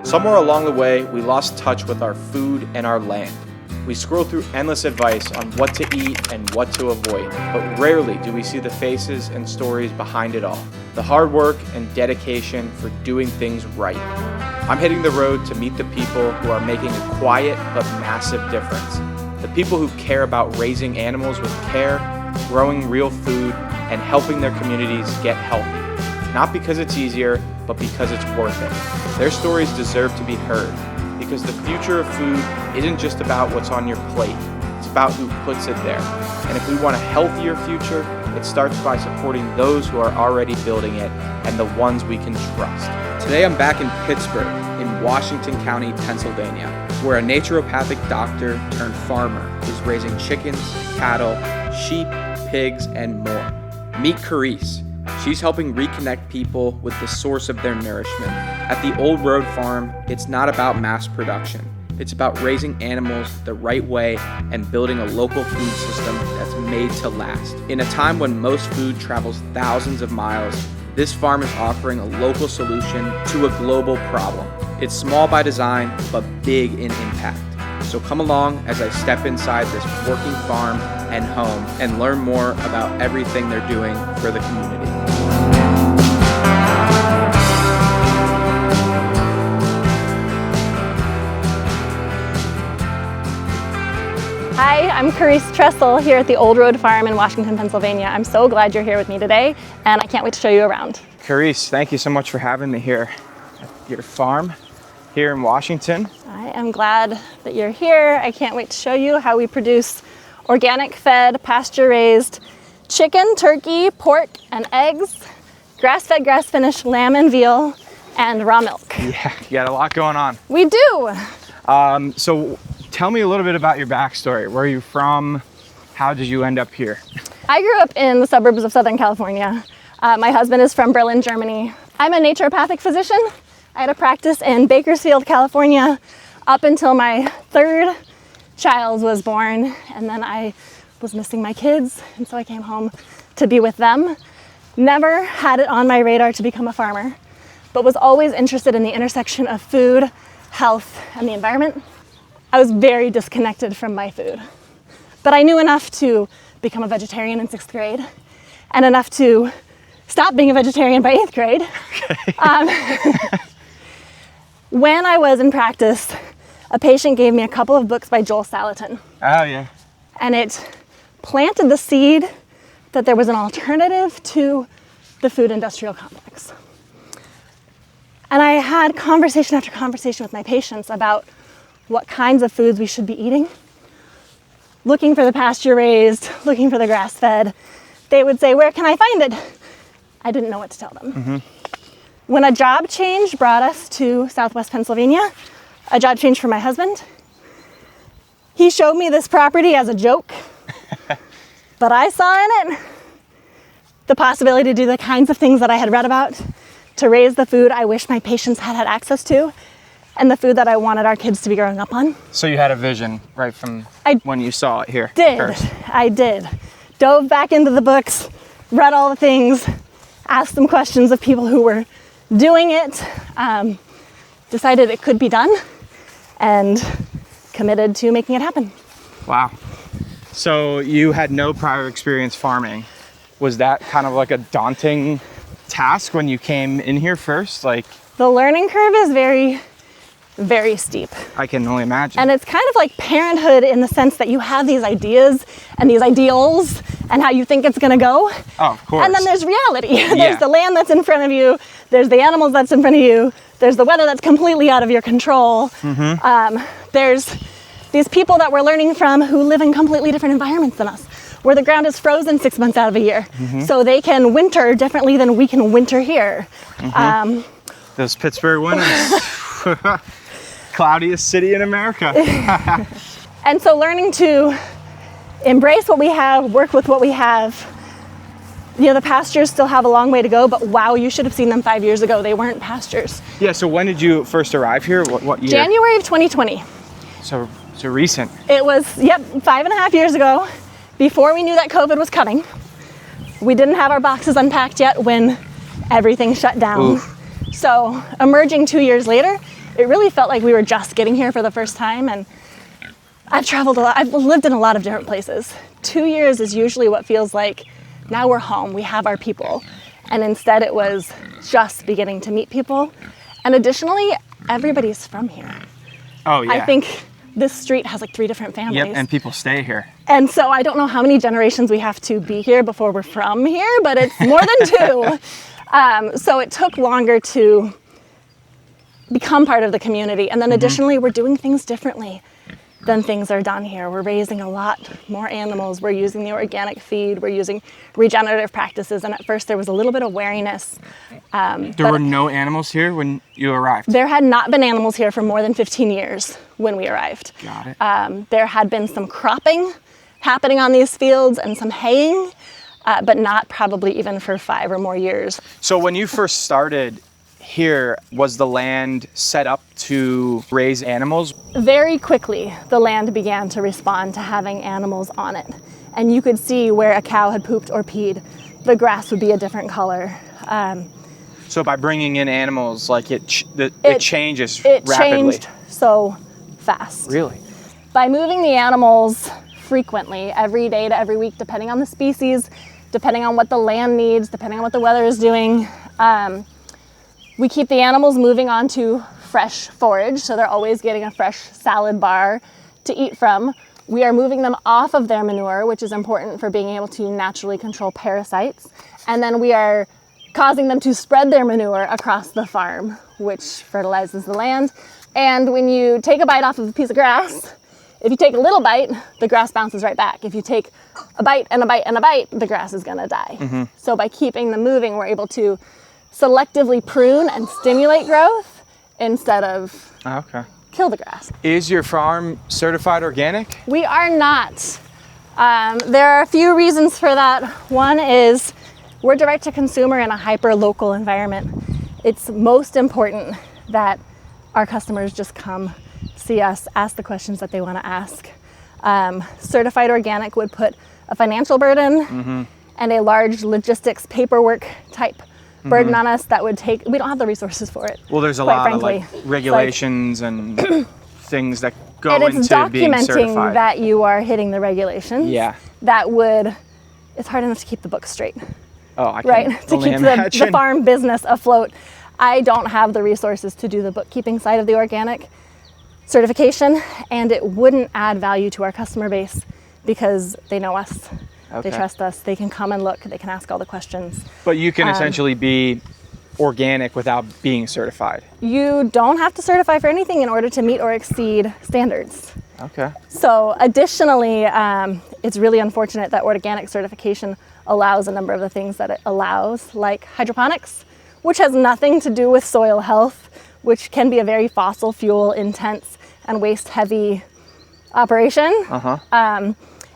Somewhere along the way, we lost touch with our food and our land. We scroll through endless advice on what to eat and what to avoid, but rarely do we see the faces and stories behind it all. The hard work and dedication for doing things right. I'm hitting the road to meet the people who are making a quiet but massive difference. The people who care about raising animals with care, growing real food, and helping their communities get healthy. Not because it's easier, but because it's worth it. Their stories deserve to be heard, because the future of food isn't just about what's on your plate, it's about who puts it there. And if we want a healthier future, it starts by supporting those who are already building it and the ones we can trust. Today I'm back in Pittsburgh, in Washington County, Pennsylvania, where a naturopathic doctor turned farmer is raising chickens, cattle, sheep, pigs, and more. Meet Karis. She's helping reconnect people with the source of their nourishment. At the Old Road Farm, it's not about mass production. It's about raising animals the right way and building a local food system that's made to last. In a time when most food travels thousands of miles, this farm is offering a local solution to a global problem. It's small by design, but big in impact. So come along as I step inside this working farm and home and learn more about everything they're doing for the community. Hi, I'm Karis Tressel here at the Old Road Farm in Washington, Pennsylvania. I'm so glad you're here with me today, and I can't wait to show you around. Karis, thank you so much for having me here at your farm here in Washington. I am glad that you're here. I can't wait to show you how we produce organic fed, pasture raised chicken, turkey, pork, and eggs, grass fed, grass finished lamb and veal, and raw milk. Yeah, you got a lot going on. We do. So tell me a little bit about your backstory. Where are you from? How did you end up here? I grew up in the suburbs of Southern California. My husband is from Berlin, Germany. I'm a naturopathic physician. I had a practice in Bakersfield, California, up until my third child was born, and then I was missing my kids, and so I came home to be with them. Never had it on my radar to become a farmer, but was always interested in the intersection of food, health, and the environment. I was very disconnected from my food, but I knew enough to become a vegetarian in 6th grade, and enough to stop being a vegetarian by 8th grade. Okay. When I was in practice, a patient gave me a couple of books by Joel Salatin. Oh, yeah. And it planted the seed that there was an alternative to the food industrial complex. And I had conversation after conversation with my patients about what kinds of foods we should be eating. Looking for the pasture raised, looking for the grass fed. They would say, "Where can I find it?" I didn't know what to tell them. Mm-hmm. When a job change brought us to Southwest Pennsylvania, a job change for my husband, he showed me this property as a joke, but I saw in it the possibility to do the kinds of things that I had read about, to raise the food I wish my patients had had access to, and the food that I wanted our kids to be growing up on. So you had a vision right from when you saw it here? I did. Dove back into the books, read all the things, asked some questions of people who were doing it, decided it could be done, and committed to making it happen. Wow. So you had no prior experience farming. Was that kind of like a daunting task when you came in here first? Like, the learning curve is very, very steep. I can only imagine. And it's kind of like parenthood in the sense that you have these ideas and these ideals and how you think it's gonna go. Oh, of course. And then there's reality. Yeah. There's the land that's in front of you, there's the animals that's in front of you, there's the weather that's completely out of your control. Mm-hmm. There's these people that we're learning from who live in completely different environments than us, where the ground is frozen 6 months out of a year. Mm-hmm. So they can winter differently than we can winter here. Mm-hmm. Those Pittsburgh winters. Cloudiest city in America. And so learning to embrace what we have, work with what we have. You know, the pastures still have a long way to go, but wow, you should have seen them 5 years ago. They weren't pastures. Yeah, so when did you first arrive here? What year? January of 2020. So recent. It was, 5.5 years ago, before we knew that COVID was coming. We didn't have our boxes unpacked yet when everything shut down. Oof. So emerging 2 years later, it really felt like we were just getting here for the first time. And I've traveled a lot. I've lived in a lot of different places. 2 years is usually what feels like now we're home, we have our people. And instead it was just beginning to meet people. And additionally, everybody's from here. Oh, yeah. I think this street has like 3 different families. Yep, and people stay here. And so I don't know how many generations we have to be here before we're from here, but it's more than 2. So it took longer to become part of the community. And then additionally, we're doing things differently than things are done here. We're raising a lot more animals. We're using the organic feed. We're using regenerative practices. And at first there was a little bit of wariness. There were no animals here when you arrived? There had not been animals here for more than 15 years when we arrived. Got it. There had been some cropping happening on these fields and some haying, but not probably even for 5 or more years. So when you first started here, was the land set up to raise animals? Very quickly, the land began to respond to having animals on it. And you could see where a cow had pooped or peed, the grass would be a different color. So by bringing in animals, like it changes It rapidly. changed so fast. Really? By moving the animals frequently, every day to every week, depending on the species, depending on what the land needs, depending on what the weather is doing, we keep the animals moving on to fresh forage, so they're always getting a fresh salad bar to eat from. We are moving them off of their manure, which is important for being able to naturally control parasites. And then we are causing them to spread their manure across the farm, which fertilizes the land. And when you take a bite off of a piece of grass, if you take a little bite, the grass bounces right back. If you take a bite and a bite and a bite, the grass is gonna die. Mm-hmm. So by keeping them moving, we're able to selectively prune and stimulate growth instead of kill the grass. Is your farm certified organic? We are not. There are a few reasons for that. One is we're direct to consumer in a hyper-local environment. It's most important that our customers just come see us, ask the questions that they want to ask. Certified organic would put a financial burden and a large logistics paperwork type burden on us that would take, we don't have the resources for it. Well, there's a lot of like regulations and things that go and it's into being documenting certified. that you are hitting the regulations. Yeah. That would, it's hard enough to keep the books straight. Oh, I can right? To only keep imagine. the farm business afloat. I don't have the resources to do the bookkeeping side of the organic certification, and it wouldn't add value to our customer base because they know us. They trust us. They can come and look. They can ask all the questions. But you can essentially be organic without being certified. You don't have to certify for anything in order to meet or exceed standards. Okay. So additionally, it's really unfortunate that organic certification allows a number of the things that it allows, like hydroponics, which has nothing to do with soil health, which can be a very fossil fuel intense and waste heavy operation.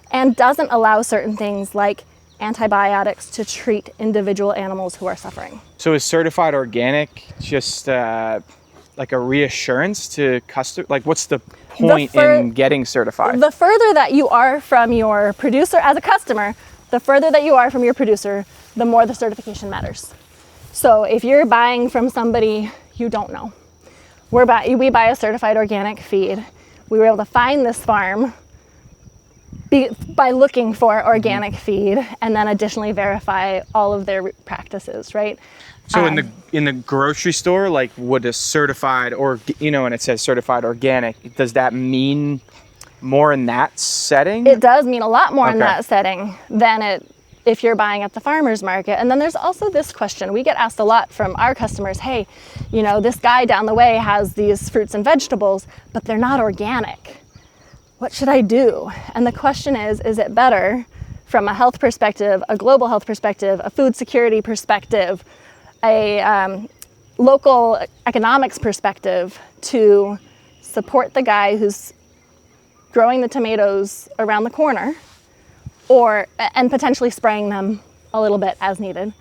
And doesn't allow certain things like antibiotics to treat individual animals who are suffering. So is certified organic just like a reassurance to customers? Like what's the point in getting certified? The further that you are from your producer as a customer, the further that you are from your producer, the more the certification matters. So if you're buying from somebody you don't know, we buy a certified organic feed. We were able to find this farm by looking for organic feed and then additionally verify all of their practices, right? So in the grocery store, like would a certified, or and it says certified organic, does that mean more in that setting? It does mean a lot more in that setting than if you're buying at the farmer's market. And then there's also this question. We get asked a lot from our customers, hey, this guy down the way has these fruits and vegetables, but they're not organic. What should I do? And the question is it better from a health perspective, a global health perspective, a food security perspective, a local economics perspective to support the guy who's growing the tomatoes around the corner and potentially spraying them a little bit as needed,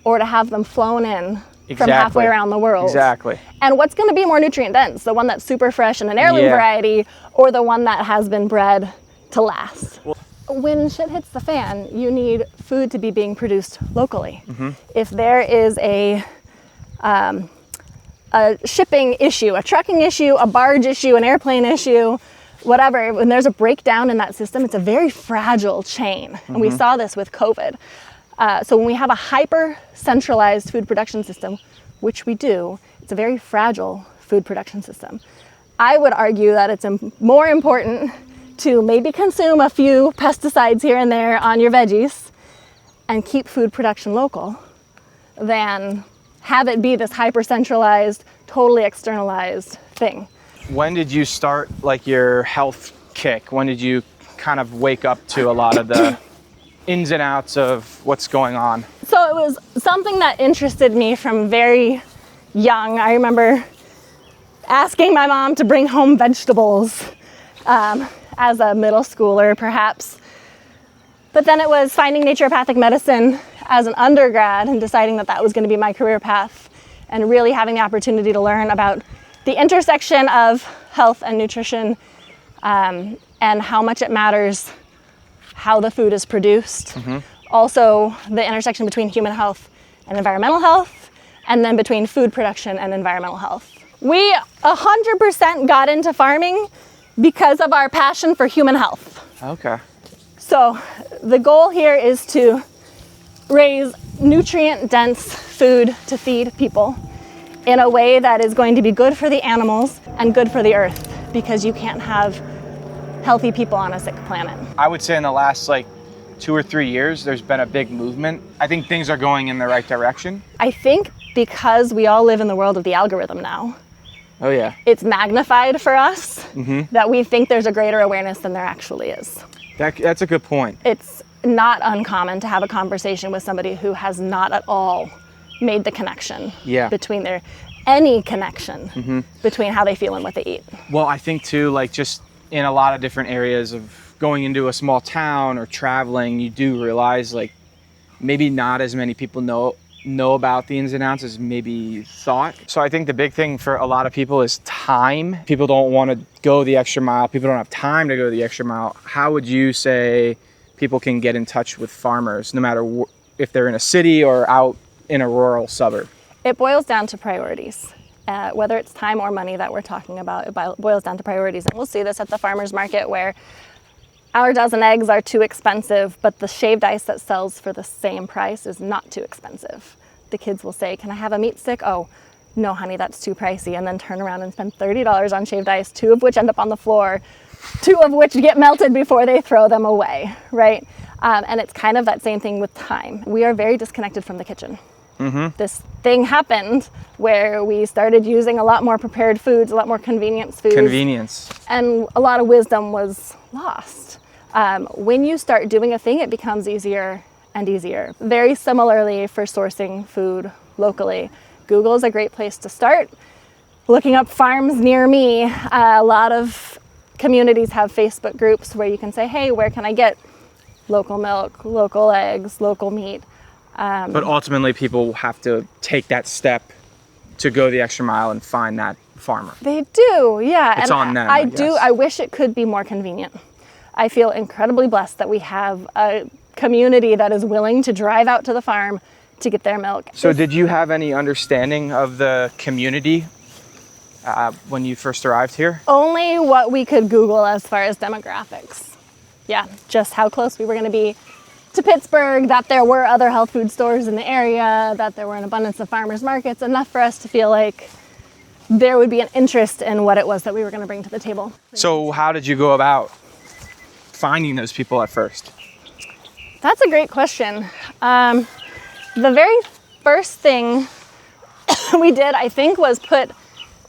or to have them flown in from halfway around the world. Exactly. And what's going to be more nutrient dense, the one that's super fresh and an heirloom variety, or the one that has been bred to last? When shit hits the fan, you need food to be being produced locally. If there is a a shipping issue, a trucking issue, a barge issue, an airplane issue, whatever, when there's a breakdown in that system, it's a very fragile chain. And we saw this with COVID. So when we have a hyper-centralized food production system, which we do, it's a very fragile food production system. I would argue that it's more important to maybe consume a few pesticides here and there on your veggies and keep food production local than have it be this hyper-centralized, totally externalized thing. When did you start like your health kick? When did you kind of wake up to a lot of the ins and outs of what's going on? So it was something that interested me from very young. I remember asking my mom to bring home vegetables as a middle schooler, perhaps. But then it was finding naturopathic medicine as an undergrad and deciding that that was going to be my career path, and really having the opportunity to learn about the intersection of health and nutrition, and how much it matters how the food is produced. Also, the intersection between human health and environmental health, and then between food production and environmental health. We 100% got into farming because of our passion for human health. Okay. So the goal here is to raise nutrient-dense food to feed people in a way that is going to be good for the animals and good for the earth, because you can't have healthy people on a sick planet. I would say in the last like 2 or 3 years, there's been a big movement. I think things are going in the right direction. I think because we all live in the world of the algorithm now, Oh yeah. it's magnified for us that we think there's a greater awareness than there actually is. That's a good point. It's not uncommon to have a conversation with somebody who has not at all made the connection between any connection between how they feel and what they eat. Well, I think too, like just in a lot of different areas of going into a small town or traveling, you do realize like maybe not as many people know about the ins and outs as maybe thought. So I think the big thing for a lot of people is time. People don't want to go the extra mile. People don't have time to go the extra mile. How would you say people can get in touch with farmers, no matter if they're in a city or out in a rural suburb? It boils down to priorities. Whether it's time or money that we're talking about, it boils down to priorities. And we'll see this at the farmer's market, where our dozen eggs are too expensive, but the shaved ice that sells for the same price is not too expensive. The kids will say, "Can I have a meat stick?" "Oh, no, honey, that's too pricey." And then turn around and spend $30 on shaved ice, 2 of which end up on the floor, 2 of which get melted before they throw them away, right? And it's kind of that same thing with time. We are very disconnected from the kitchen. This thing happened where we started using a lot more prepared foods, a lot more convenience foods. And a lot of wisdom was lost. When you start doing a thing, it becomes easier and easier. Very similarly for sourcing food locally. Google is a great place to start. Looking up farms near me, a lot of communities have Facebook groups where you can say, "Hey, where can I get local milk, local eggs, local meat?" But ultimately, people have to take that step to go the extra mile and find that farmer. They do, yeah. It's on them, I do. I wish it could be more convenient. I feel incredibly blessed that we have a community that is willing to drive out to the farm to get their milk. So did you have any understanding of the community when you first arrived here? Only what we could Google as far as demographics. Yeah, just how close we were going to be to Pittsburgh, that there were other health food stores in the area, that there were an abundance of farmers markets, enough for us to feel like there would be an interest in what it was that we were going to bring to the table. So how did you go about finding those people at first? That's a great question. The very first thing we did, I think, was put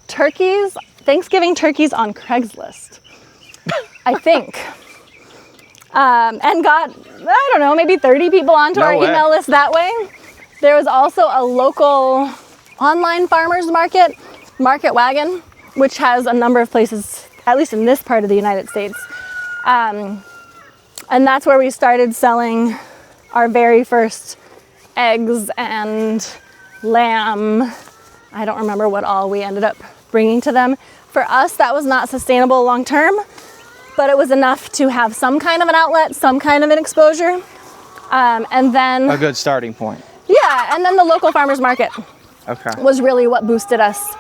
Thanksgiving turkeys on Craigslist, I think. And got, I don't know, maybe 30 people onto our email list that way. There was also a local online farmers market, Market Wagon, which has a number of places, at least in this part of the United States. And that's where we started selling our very first eggs and lamb. I don't remember what all we ended up bringing to them. For us, that was not sustainable long term, but it was enough to have some kind of an outlet, some kind of an exposure. And then a good starting point. Yeah, and then the local farmers market was really what boosted us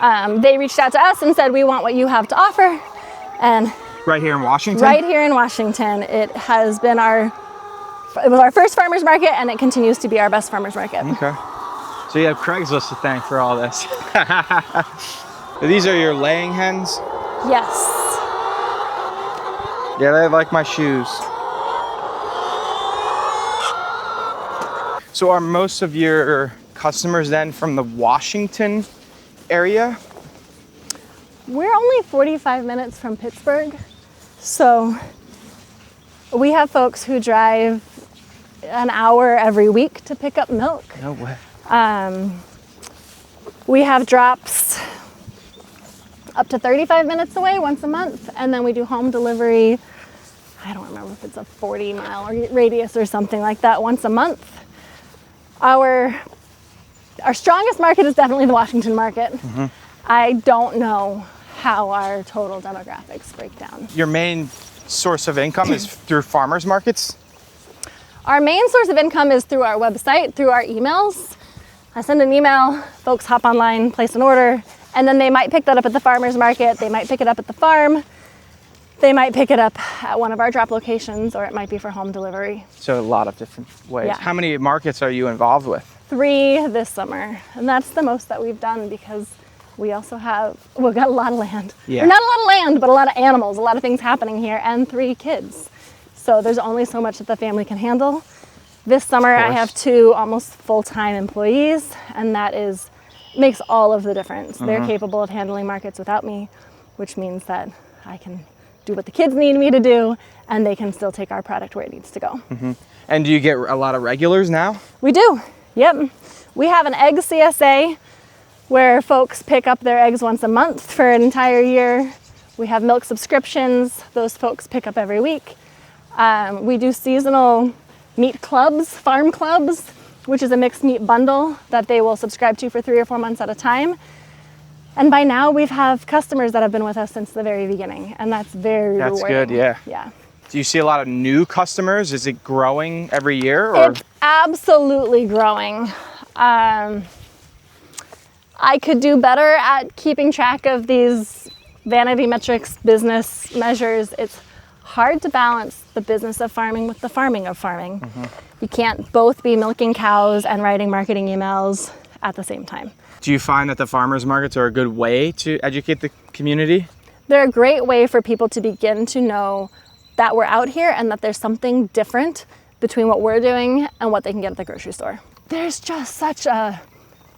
They reached out to us and said, we want what you have to offer. And Right here in Washington? right here in Washington, it was our first farmer's market, and it continues to be our best farmer's market. Okay. So you have Craigslist to thank for all this. These are your laying hens? Yes. Yeah, they like my shoes. So are most of your customers then from the Washington area? We're only 45 minutes from Pittsburgh, so we have folks who drive an hour every week to pick up milk. No way. We have drops up to 35 minutes away once a month, and then we do home delivery. I don't remember if it's a 40-mile radius or something like that once a month. Our strongest market is definitely the Washington market. Mm-hmm. I don't know how our total demographics break down. Your main source of income is through farmers markets? Our main source of income is through our website, through our emails. I send an email, folks hop online, place an order, and then they might pick that up at the farmer's market, they might pick it up at the farm, they might pick it up at one of our drop locations, or it might be for home delivery. So a lot of different ways. Yeah. How many markets are you involved with? 3 this summer, and that's the most that we've done because we've got a lot of land. Yeah. Or not a lot of land, but a lot of animals, a lot of things happening here, and 3 kids. So there's only so much that the family can handle. This summer I have 2 almost full-time employees, and that makes all of the difference. Mm-hmm. They're capable of handling markets without me, which means that I can do what the kids need me to do, and they can still take our product where it needs to go. Mm-hmm. And do you get a lot of regulars now? We do, yep. We have an egg CSA where folks pick up their eggs once a month for an entire year. We have milk subscriptions. Those folks pick up every week. We do seasonal meat clubs, farm clubs, which is a mixed meat bundle that they will subscribe to for 3 or 4 months at a time. And by now we have customers that have been with us since the very beginning, and that's very rewarding. That's good, yeah. Yeah. Do you see a lot of new customers? Is it growing every year? Or? It's absolutely growing. I could do better at keeping track of these vanity metrics, business measures. It's hard to balance the business of farming with the farming of farming. Mm-hmm. You can't both be milking cows and writing marketing emails at the same time. Do you find that the farmers markets are a good way to educate the community? They're a great way for people to begin to know that we're out here and that there's something different between what we're doing and what they can get at the grocery store. There's just such a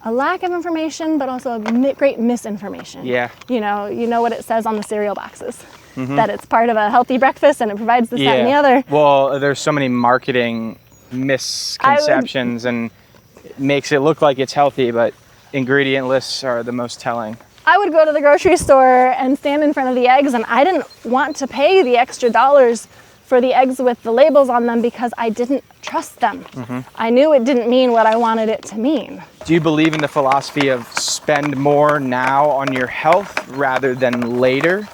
lack of information, but also a great misinformation. Yeah. You know what it says on the cereal boxes, mm-hmm. that it's part of a healthy breakfast and it provides this, that, and the other. Well, there's so many marketing misconceptions and it makes it look like it's healthy, but ingredient lists are the most telling. I would go to the grocery store and stand in front of the eggs, and I didn't want to pay the extra dollars for the eggs with the labels on them because I didn't trust them. Mm-hmm. I knew it didn't mean what I wanted it to mean. Do you believe in the philosophy of spend more now on your health rather than later?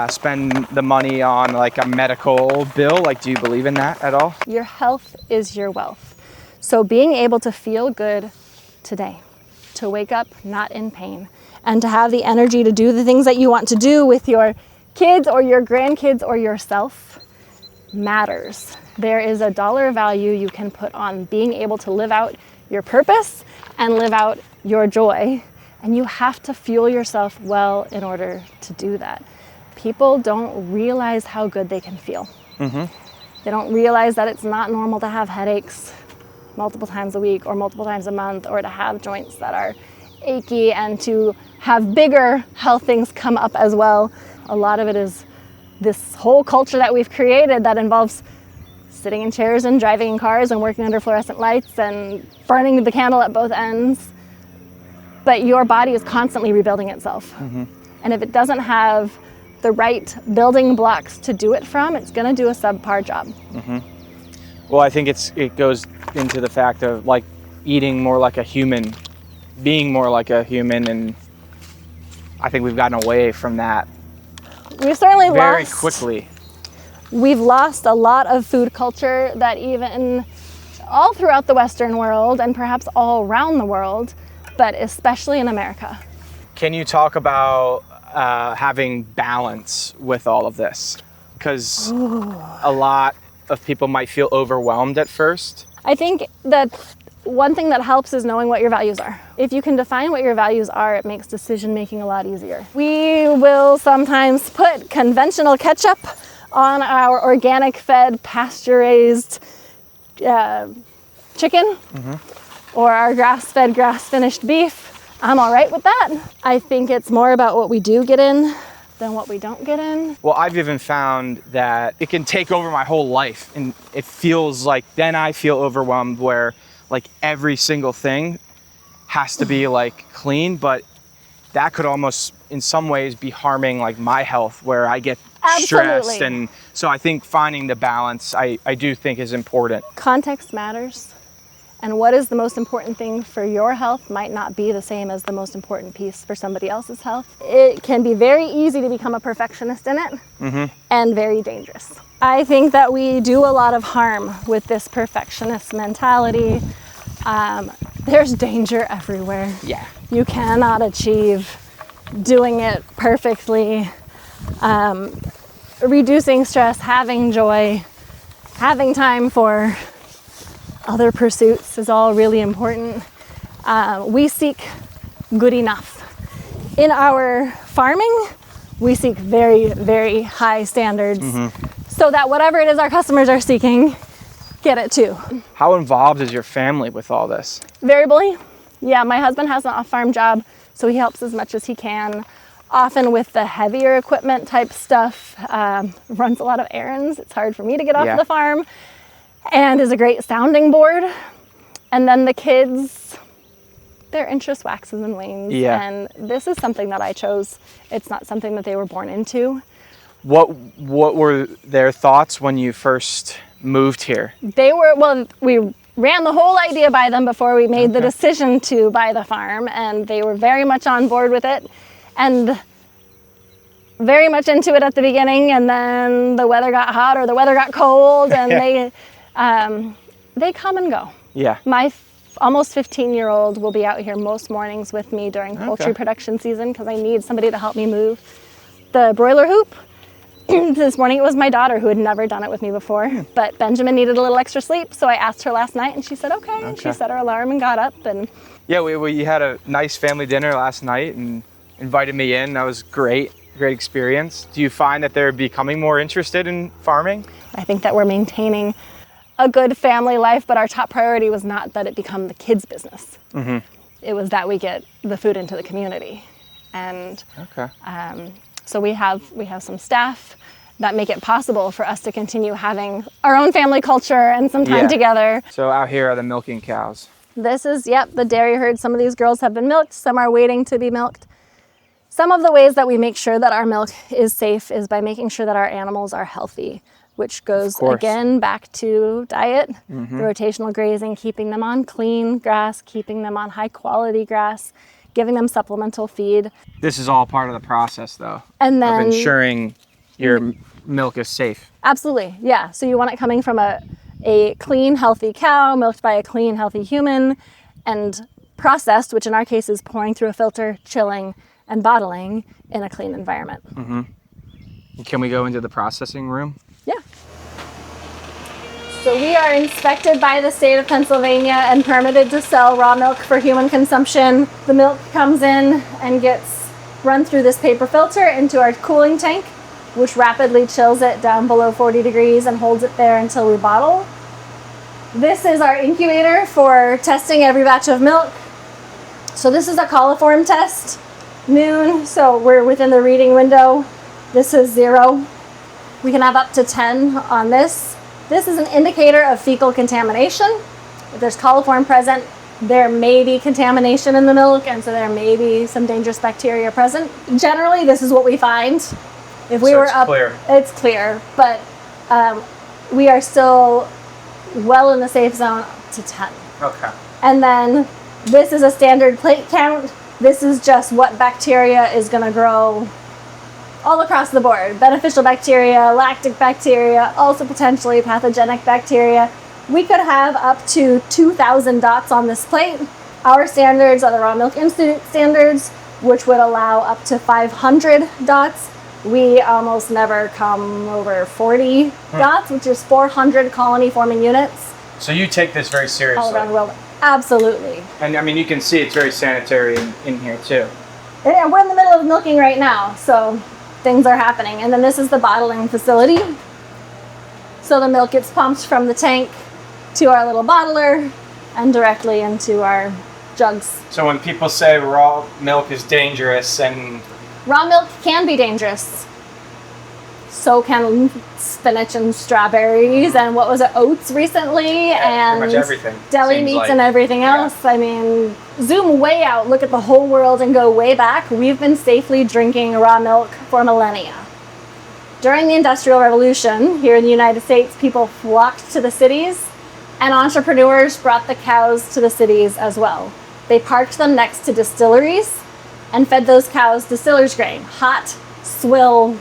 Spend the money on like a medical bill? Like, do you believe in that at all? Your health is your wealth. So being able to feel good today, to wake up not in pain, and to have the energy to do the things that you want to do with your kids or your grandkids or yourself matters. There is a dollar value you can put on being able to live out your purpose and live out your joy. And you have to fuel yourself well in order to do that. People don't realize how good they can feel. Mm-hmm. They don't realize that it's not normal to have headaches multiple times a week or multiple times a month, or to have joints that are achy and to have bigger health things come up as well. A lot of it is this whole culture that we've created that involves sitting in chairs and driving in cars and working under fluorescent lights and burning the candle at both ends. But your body is constantly rebuilding itself. Mm-hmm. And if it doesn't have the right building blocks to do it from, it's going to do a subpar job. Mm-hmm. Well, I think it goes into the fact of like eating more like a human, being more like a human, and I think we've gotten away from that. We've certainly very quickly. We've lost a lot of food culture that even all throughout the Western world and perhaps all around the world, but especially in America. Can you talk about having balance with all of this? Because a lot of people might feel overwhelmed at first. I think that one thing that helps is knowing what your values are. If you can define what your values are, it makes decision making a lot easier. We will sometimes put conventional ketchup on our organic fed, pasture raised chicken or our grass fed, grass finished beef. I'm all right with that. I think it's more about what we do get in than what we don't get in. Well, I've even found that it can take over my whole life, and it feels like then I feel overwhelmed where like every single thing has to be like clean, but that could almost in some ways be harming like my health where I get stressed. And so I think finding the balance I do think is important. Context matters. And what is the most important thing for your health might not be the same as the most important piece for somebody else's health. It can be very easy to become a perfectionist in it and very dangerous. I think that we do a lot of harm with this perfectionist mentality. There's danger everywhere. Yeah. You cannot achieve doing it perfectly. Reducing stress, having joy, having time for other pursuits is all really important. We seek good enough. In our farming, we seek very, very high standards so that whatever it is our customers are seeking, get it too. How involved is your family with all this? Variably. Yeah, my husband has an off-farm job, so he helps as much as he can. Often with the heavier equipment type stuff, runs a lot of errands. It's hard for me to get off the farm. And is a great sounding board. And then the kids, their interest waxes and wanes. Yeah. And this is something that I chose. It's not something that they were born into. What were their thoughts when you first moved here? We ran the whole idea by them before we made the decision to buy the farm, and they were very much on board with it and very much into it at the beginning. And then the weather got hot or the weather got cold, and they come and go. Yeah. My almost 15-year-old will be out here most mornings with me during poultry production season because I need somebody to help me move the broiler hoop. This morning it was my daughter who had never done it with me before, but Benjamin needed a little extra sleep, so I asked her last night and she said okay. And she set her alarm and got up. And yeah, we had a nice family dinner last night and invited me in. That was great experience. Do you find that they're becoming more interested in farming? I think that we're maintaining a good family life, but our top priority was not that it become the kids' business. It was that we get the food into the community. And so we have some staff that make it possible for us to continue having our own family culture and some time together. So out here are the milking cows. This is, the dairy herd. Some of these girls have been milked, some are waiting to be milked. Some of the ways that we make sure that our milk is safe is by making sure that our animals are healthy, which goes again back to diet, the rotational grazing, keeping them on clean grass, keeping them on high quality grass, giving them supplemental feed. This is all part of the process though, and then of ensuring your milk is safe. Absolutely, yeah. So you want it coming from a clean, healthy cow, milked by a clean, healthy human, and processed, which in our case is pouring through a filter, chilling, and bottling in a clean environment. Can we go into the processing room? Yeah. So we are inspected by the state of Pennsylvania and permitted to sell raw milk for human consumption. The milk comes in and gets run through this paper filter into our cooling tank, which rapidly chills it down below 40 degrees and holds it there until we bottle. This is our incubator for testing every batch of milk. So this is a coliform test, noon, so we're within the reading window. This is 0. We can have up to 10 on this. This is an indicator of fecal contamination. If there's coliform present, there may be contamination in the milk, and so there may be some dangerous bacteria present. Generally, this is what we find. If we were up, it's clear, but we are still well in the safe zone to 10. Okay. And then this is a standard plate count. This is just what bacteria is going to grow all across the board. Beneficial bacteria, lactic bacteria, also potentially pathogenic bacteria. We could have up to 2,000 dots on this plate. Our standards are the Raw Milk Institute standards. which would allow up to 500 dots. We almost never come over 40 dots, which is 400 colony forming units. So you take this very seriously. All around the world. Absolutely. And I mean, you can see it's very sanitary in here too. Yeah, we're in the middle of milking right now, so things are happening. And then this is the bottling facility. So the milk gets pumped from the tank to our little bottler and directly into our jugs. So when people say raw milk is dangerous, and raw milk can be dangerous. So can spinach and strawberries and what was it, oats recently, and pretty much everything. Deli meats and everything else. Yeah. I mean, zoom way out, look at the whole world and go way back. We've been safely drinking raw milk for millennia. During the Industrial Revolution here in the United States, people flocked to the cities and entrepreneurs brought the cows to the cities as well. They parked them next to distilleries and fed those cows distiller's grain. Hot, swill,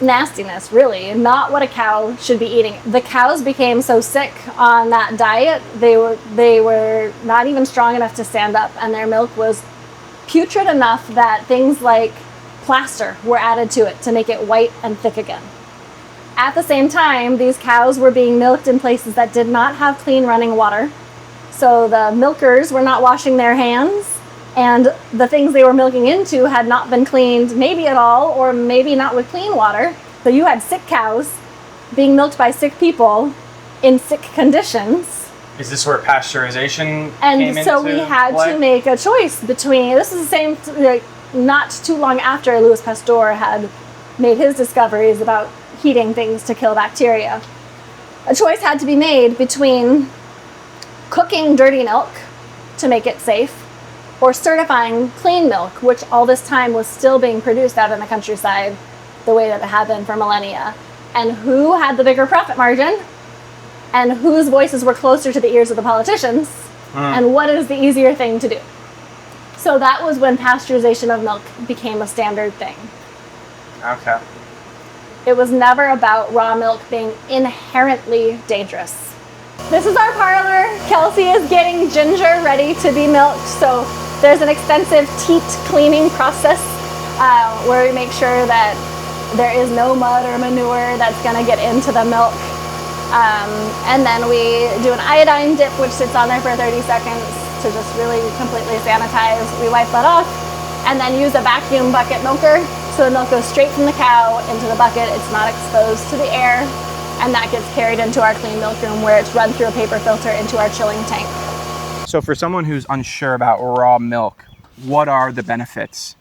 nastiness, really, not what a cow should be eating. The cows became so sick on that diet, they were not even strong enough to stand up, and their milk was putrid enough that things like plaster were added to it to make it white and thick again. At the same time, these cows were being milked in places that did not have clean running water. So the milkers were not washing their hands, and the things they were milking into had not been cleaned maybe at all, or maybe not with clean water. So you had sick cows being milked by sick people in sick conditions. Is this where pasteurization came into And so we had play? To make a choice between, this is the same, not too long after Louis Pasteur had made his discoveries about heating things to kill bacteria. A choice had to be made between cooking dirty milk to make it safe, or certifying clean milk, which all this time was still being produced out in the countryside the way that it had been for millennia. And who had the bigger profit margin? And whose voices were closer to the ears of the politicians? And what is the easier thing to do? So that was when pasteurization of milk became a standard thing. Okay. It was never about raw milk being inherently dangerous. This is our parlor. Kelsey is getting ginger ready to be milked. So there's an extensive teat cleaning process where we make sure that there is no mud or manure that's going to get into the milk. And then we do an iodine dip, which sits on there for 30 seconds to just really completely sanitize. We wipe that off and then use a vacuum bucket milker. So the milk goes straight from the cow into the bucket. It's not exposed to the air. And that gets carried into our clean milk room where it's run through a paper filter into our chilling tank. So for someone who's unsure about raw milk, what are the benefits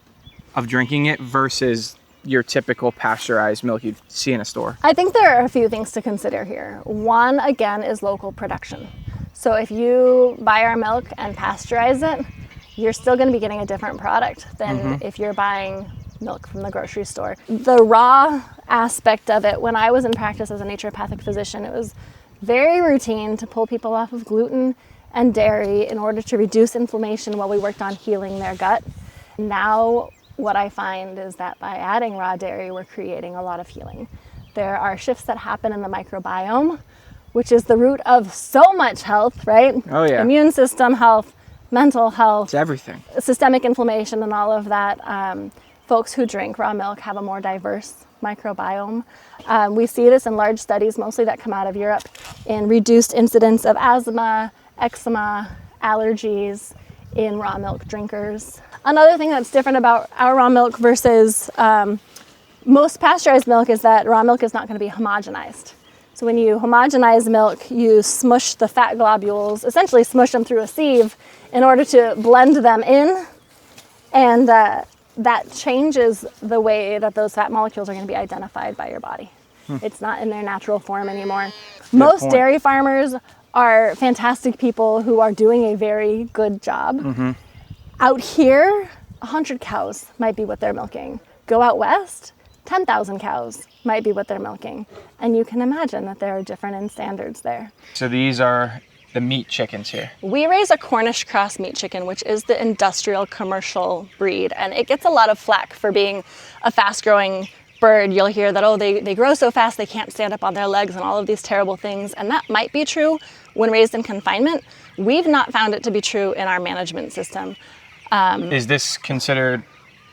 of drinking it versus your typical pasteurized milk you'd see in a store? I think there are a few things to consider here. One, again, is local production. So if you buy our milk and pasteurize it, you're still going to be getting a different product than if you're buying milk from the grocery store. The raw aspect of it, when I was in practice as a naturopathic physician, it was very routine to pull people off of gluten and dairy in order to reduce inflammation while we worked on healing their gut. Now, what I find is that by adding raw dairy, we're creating a lot of healing. There are shifts that happen in the microbiome, which is the root of so much health, right? Oh yeah. Immune system health, mental health. It's everything. Systemic inflammation and all of that. Folks who drink raw milk have a more diverse microbiome. We see this in large studies, mostly that come out of Europe, in reduced incidence of asthma, eczema, allergies in raw milk drinkers. Another thing that's different about our raw milk versus most pasteurized milk is that raw milk is not going to be homogenized. So when you homogenize milk, you smush the fat globules, essentially smush them through a sieve in order to blend them in, and that changes the way that those fat molecules are going to be identified by your body. It's not in their natural form anymore. Most dairy farmers are fantastic people who are doing a very good job. Out here, 100 cows might be what they're milking. Go out west, 10,000 cows might be what they're milking. And you can imagine that there are different standards there. So these are the meat chickens here. We raise a Cornish cross meat chicken, which is the industrial commercial breed. And it gets a lot of flack for being a fast-growing bird. You'll hear that, oh, they grow so fast they can't stand up on their legs and all of these terrible things. And that might be true when raised in confinement. We've not found it to be true in our management system. Is this considered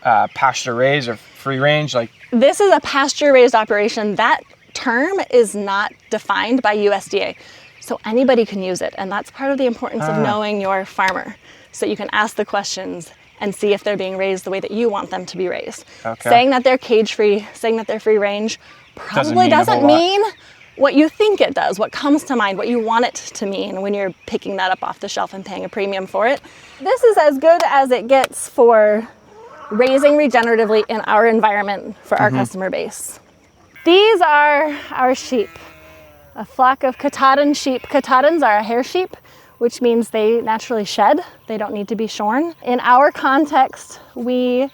pasture raised or free range? Like, this is a pasture raised operation. That term is not defined by USDA, so anybody can use it, and that's part of the importance of knowing your farmer, so you can ask the questions and see if they're being raised the way that you want them to be raised. Okay. Saying that they're cage free, saying that they're free range probably Doesn't doesn't mean what you think it does, what comes to mind, what you want it to mean when you're picking that up off the shelf and paying a premium for it. This is as good as it gets for raising regeneratively in our environment for our customer base. These are our sheep, a flock of Katahdin sheep. Katahdins are a hair sheep, which means they naturally shed. They don't need to be shorn. In our context, we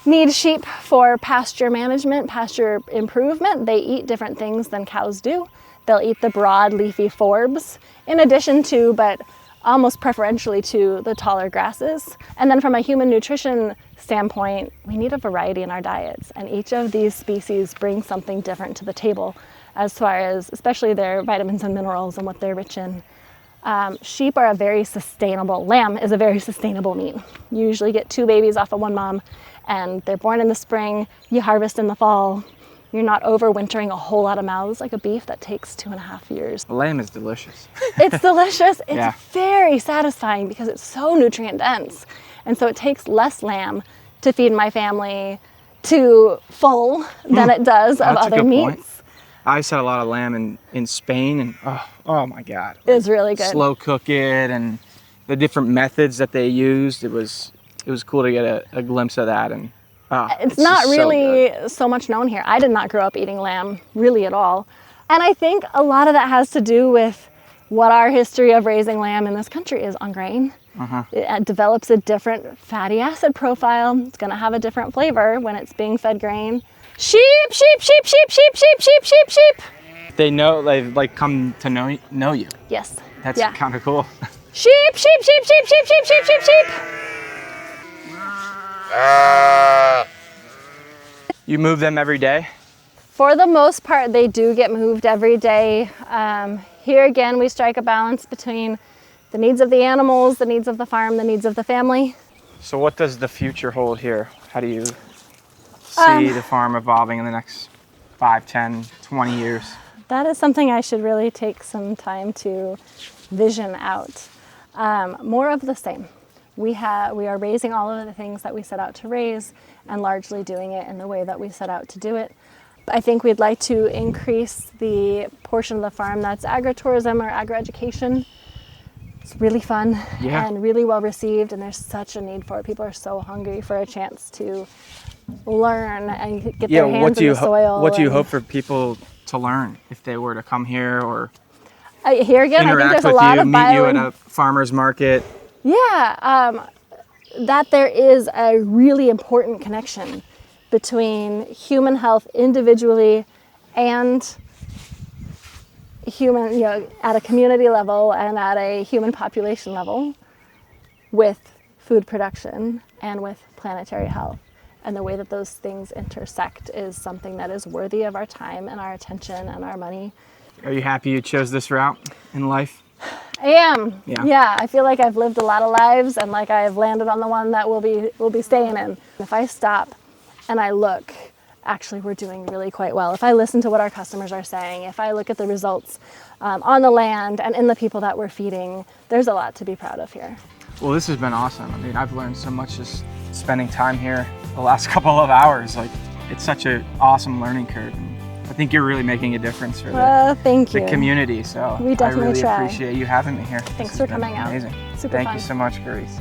need sheep for pasture management, pasture improvement. They eat different things than cows do. They'll eat the broad leafy forbs, in addition to, but almost preferentially to, the taller grasses. And then from a human nutrition standpoint, we need a variety in our diets, and each of these species brings something different to the table as far as especially their vitamins and minerals and what they're rich in. Sheep are a very sustainable, lamb is a very sustainable meat. You usually get 2 babies off of one mom, and they're born in the spring, you harvest in the fall. You're not overwintering a whole lot of mouths like a beef that takes 2.5 years. lamb is delicious. It's delicious. It's Yeah. very satisfying because it's so nutrient dense. And so it takes less lamb to feed my family to full than it does of That's a other good meats. point. I used to have a lot of lamb in Spain, and oh my God. It's really good. Slow cook it, and the different methods that they used. It was cool to get a glimpse of that. And It's not just so really good. so much known here. I did not grow up eating lamb really at all. And I think a lot of that has to do with what our history of raising lamb in this country is on grain. It develops a different fatty acid profile. It's going to have a different flavor when it's being fed grain. Sheep, sheep, sheep, sheep, sheep, sheep, sheep, sheep, sheep. They know, they've like come to know you. Yes. That's Yeah. kind of cool. Sheep, sheep, sheep, sheep, sheep, sheep, sheep, sheep, sheep. You move them every day? For the most part, they do get moved every day. Here again, we strike a balance between the needs of the animals, the needs of the farm, the needs of the family. So what does the future hold here? How do you see the farm evolving in the next 5, 10, 20 years? That is something I should really take some time to vision out. More of the same. We are raising all of the things that we set out to raise and largely doing it in the way that we set out to do it. I think we'd like to increase the portion of the farm that's agritourism or agroeducation. It's really fun and really well received, and there's such a need for it. People are so hungry for a chance to learn and get their hands in the soil. What do you hope for people to learn if they were to come here or here again, I think interact there's a with lot you, of meet you at a farmer's market? Yeah, that there is a really important connection between human health individually and human, at a community level and at a human population level with food production and with planetary health. And the way that those things intersect is something that is worthy of our time and our attention and our money. Are you happy you chose this route in life? I am. Yeah. I feel like I've lived a lot of lives and like I've landed on the one that we'll be staying in. If I stop and I look, actually we're doing really quite well. If I listen to what our customers are saying, if I look at the results on the land and in the people that we're feeding, there's a lot to be proud of here. Well, this has been awesome. I mean, I've learned so much just spending time here the last couple of hours. Like, it's such an awesome learning curve. And I think you're really making a difference for Thank you. the community. So We definitely I really try. appreciate you having me here. Thanks This for has been coming out. amazing. Super Thank fun. you so much, Karis.